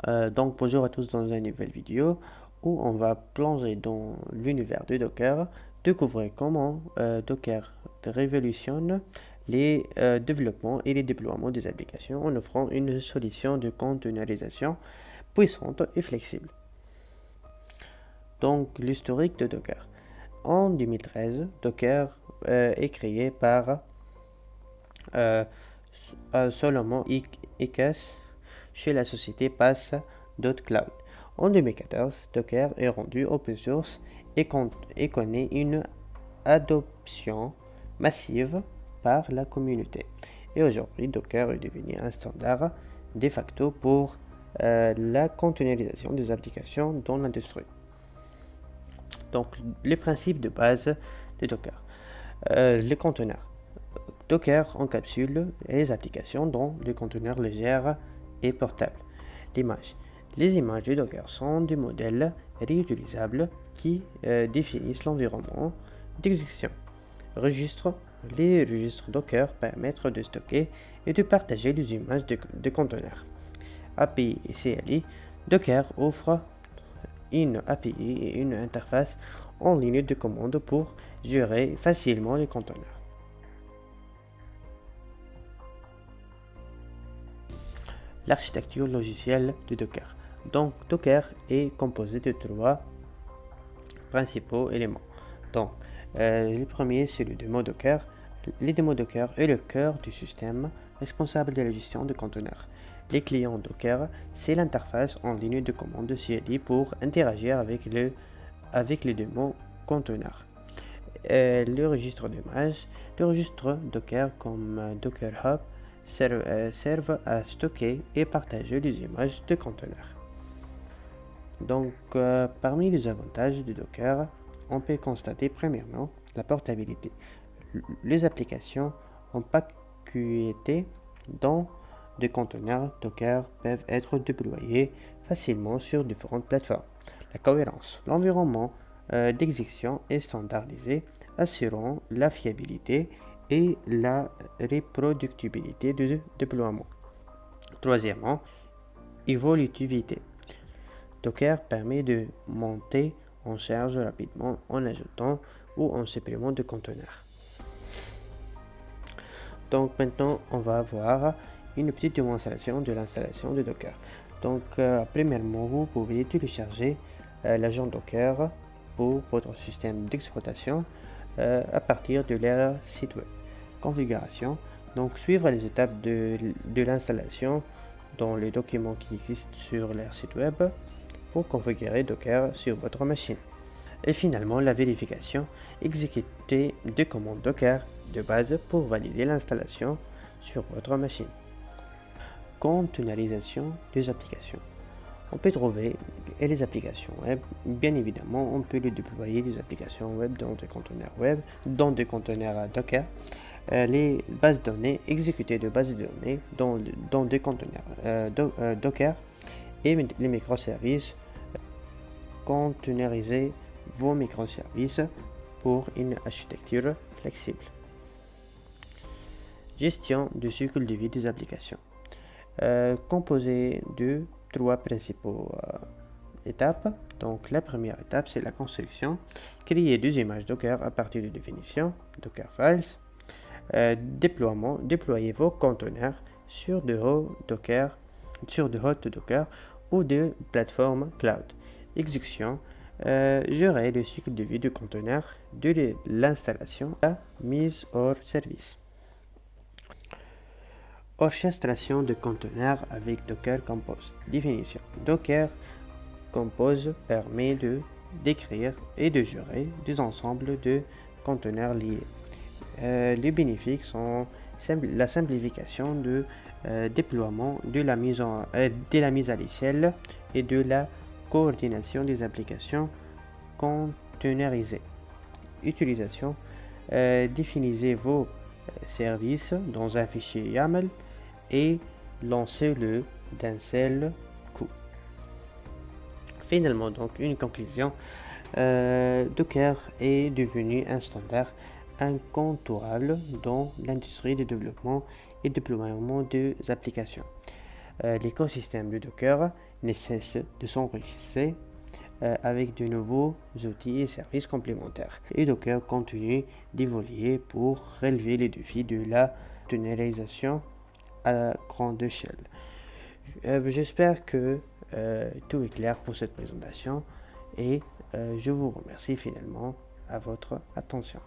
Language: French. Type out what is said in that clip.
Donc bonjour à tous dans une nouvelle vidéo où on va plonger dans l'univers de Docker, découvrir comment Docker révolutionne les développements et les déploiements des applications en offrant une solution de containerisation puissante et flexible. Donc l'historique de Docker. En 2013, Docker est créé par euh, Solomon Ikes chez la société Pass.Cloud. En 2014, Docker est rendu open source et connaît une adoption massive par la communauté. Et aujourd'hui, Docker est devenu un standard de facto pour la containerisation des applications dans l'industrie. Donc, les principes de base de Docker. Les conteneurs. Docker encapsule les applications dans des conteneurs légers et portables. L'image. Les images de Docker sont des modèles réutilisables qui définissent l'environnement d'exécution. Registres. Les registres Docker permettent de stocker et de partager les images de conteneurs. API et CLI. Docker offre une API et une interface en ligne de commande pour gérer facilement les conteneurs. L'architecture logicielle de Docker. Donc, Docker est composé de trois principaux éléments. Donc, le premier, c'est le démo Docker. Les démos Docker est le cœur du système responsable de la gestion de conteneurs. Les clients Docker, c'est l'interface en ligne de commande CLI pour interagir avec les démos conteneurs. Le registre d'images, le registre Docker comme Docker Hub servent à stocker et partager les images de conteneurs. Donc, parmi les avantages de Docker, on peut constater premièrement la portabilité. Les applications empaquetées dans des conteneurs Docker peuvent être déployées facilement sur différentes plateformes. La cohérence. L'environnement d'exécution est standardisé, assurant la fiabilité et la reproductibilité du déploiement. Troisièmement, évolutivité. Docker permet de monter en charge rapidement en ajoutant ou en supprimant de conteneurs. Donc maintenant, on va voir une petite démonstration de l'installation de Docker. Donc premièrement, vous pouvez télécharger l'agent Docker pour votre système d'exploitation à partir de leur site web. Configuration. Donc suivre les étapes de l'installation dans les documents qui existent sur leur site web pour configurer Docker sur votre machine. Et finalement, la vérification. Exécuter des commandes Docker de base pour valider l'installation sur votre machine. Containerisation des applications. On peut trouver les applications web. Bien évidemment, on peut les déployer les applications web dans des conteneurs web, dans des conteneurs Docker. Les bases de données, exécuter de bases de données dans des conteneurs Docker et les microservices. Containeriser vos microservices pour une architecture flexible. Gestion du cycle de vie des applications. Composé de trois principaux étapes. Donc la première étape, c'est la construction. Créer deux images Docker à partir de définition, Docker Files. Déploiement, déployer vos conteneurs sur de hôtes Docker ou de plateformes cloud. Exécution, gérer le cycle de vie du conteneur de l'installation à mise hors service. Orchestration de conteneurs avec Docker Compose. Définition. Docker Compose permet de décrire et de gérer des ensembles de conteneurs liés. Les bénéfices sont la simplification de déploiement, de la mise à l'échelle et de la coordination des applications containerisées. Utilisation. Définissez vos services dans un fichier YAML et lancez-le d'un seul coup. Finalement, donc, une conclusion. Docker est devenu un standard incontournable dans l'industrie de développement et déploiement des applications. l'écosystème de Docker ne cesse de s'enrichir avec de nouveaux outils et services complémentaires. Et Docker continue d'évoluer pour relever les défis de la containerisation à grande échelle. J'espère que tout est clair pour cette présentation et je vous remercie finalement à votre attention.